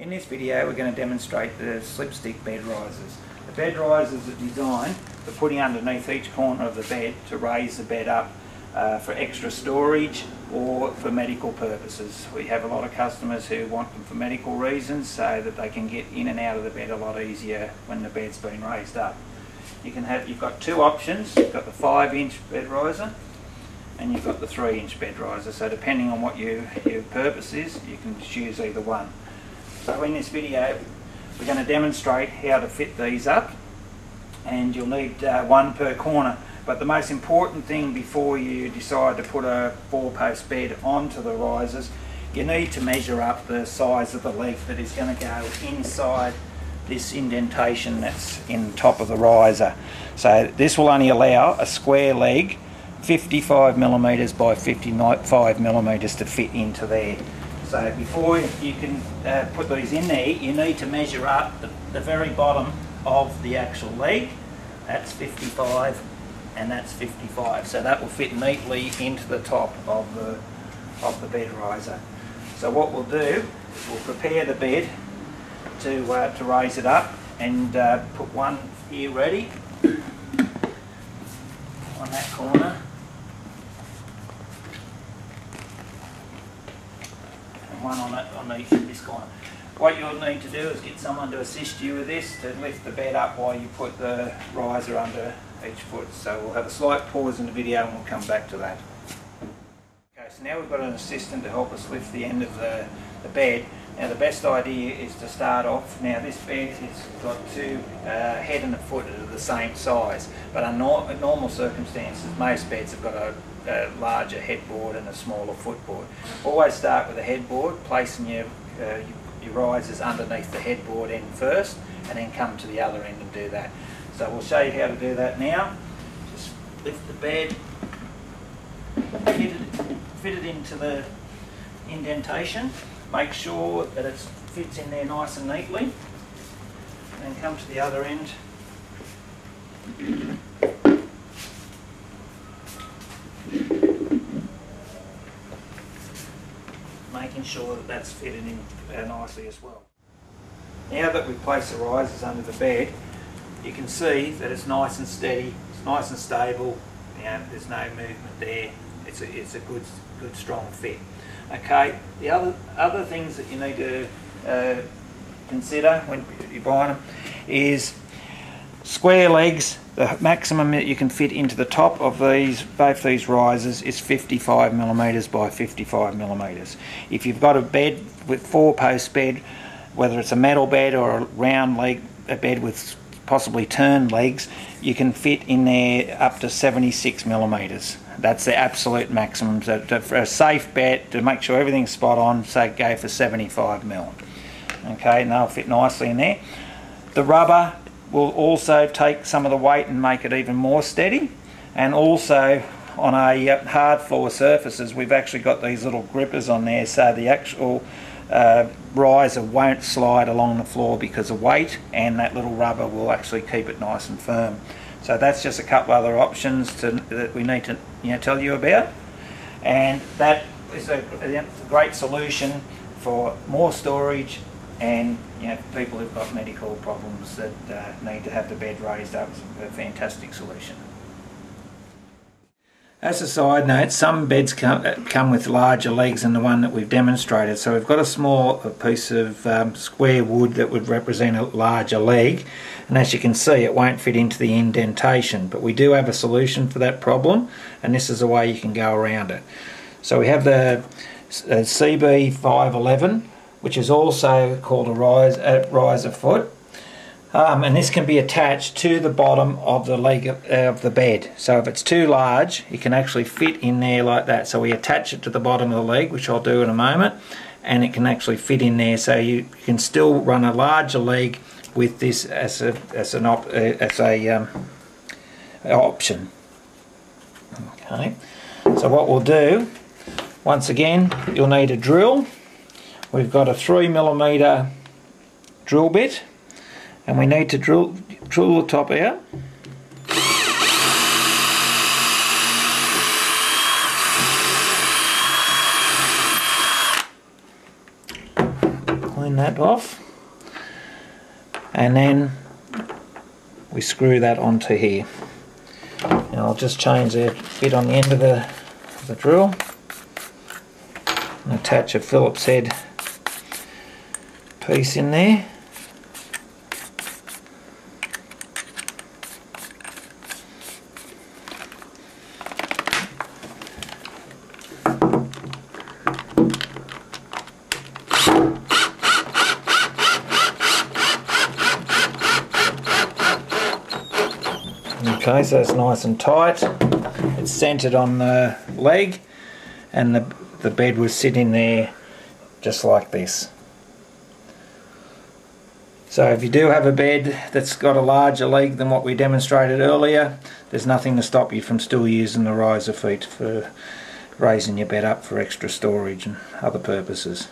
In this video we're going to demonstrate the slipstick bed risers. The bed risers are designed for putting underneath each corner of the bed to raise the bed up for extra storage or for medical purposes. We have a lot of customers who want them for medical reasons so that they can get in and out of the bed a lot easier when the bed's been raised up. You've got two options. You've got the 5-inch bed riser and you've got the 3-inch bed riser, so depending on what your purpose is you can choose either one. So in this video we're going to demonstrate how to fit these up, and you'll need one per corner. But the most important thing before you decide to put a 4-post bed onto the risers, you need to measure up the size of the leg that is going to go inside this indentation that's in top of the riser. So this will only allow a square leg 55mm by 55mm to fit into there. So before you can put these in there, you need to measure up the very bottom of the actual leg. That's 55 and that's 55. So that will fit neatly into the top of the bed riser. So what we'll do is we'll prepare the bed to raise it up, and put one here ready on that corner. One on each of this corner. What you'll need to do is get someone to assist you with this, to lift the bed up while you put the riser under each foot. So we'll have a slight pause in the video and we'll come back to that. Okay, so now we've got an assistant to help us lift the end of the bed. Now the best idea is to start off, now this bed has got two head and a foot that are the same size, but in normal circumstances most beds have got a larger headboard and a smaller footboard. Always start with a headboard, placing your risers underneath the headboard end first, and then come to the other end and do that. So we'll show you how to do that now. Just lift the bed, fit it into the indentation, make sure that it fits in there nice and neatly, and then come to the other end. Making sure that that's fitted in nicely as well. Now that we've placed the risers under the bed, you can see that it's nice and steady, it's nice and stable. You know, there's no movement there. It's a good strong fit. Okay, the other things that you need to consider when you're buying them is square legs. The maximum that you can fit into the top of both these risers is 55mm by 55mm. If you've got a bed with 4-post bed, whether it's a metal bed or a round leg, a bed with possibly turned legs, you can fit in there up to 76mm. That's the absolute maximum. So for a safe bet, to make sure everything's spot on, so go for 75mm. Okay, and they'll fit nicely in there. The rubber will also take some of the weight and make it even more steady, and also on a hard floor surfaces we've actually got these little grippers on there, so the actual riser won't slide along the floor because of weight, and that little rubber will actually keep it nice and firm. So that's just a couple other options that we need to tell you about, and that is a great solution for more storage. And people who've got medical problems that need to have the bed raised up, is a fantastic solution. As a side note, some beds come with larger legs than the one that we've demonstrated. So we've got a small piece of square wood that would represent a larger leg, and as you can see it won't fit into the indentation. But we do have a solution for that problem, and this is a way you can go around it. So we have the CB511, which is also called a riser foot, and this can be attached to the bottom of the leg of the bed. So if it's too large, it can actually fit in there like that. So we attach it to the bottom of the leg, which I'll do in a moment, and it can actually fit in there. So you can still run a larger leg with this as an option. Okay. So what we'll do, once again, you'll need a drill. We've got a 3mm drill bit, and we need to drill the top out. clean that off, and then we screw that onto here. And I'll just change the bit on the end of the drill and attach a Phillips head piece in there. Okay, so it's nice and tight. It's centered on the leg, and the bed will sit in there just like this. So if you do have a bed that's got a larger leg than what we demonstrated earlier, there's nothing to stop you from still using the riser feet for raising your bed up for extra storage and other purposes.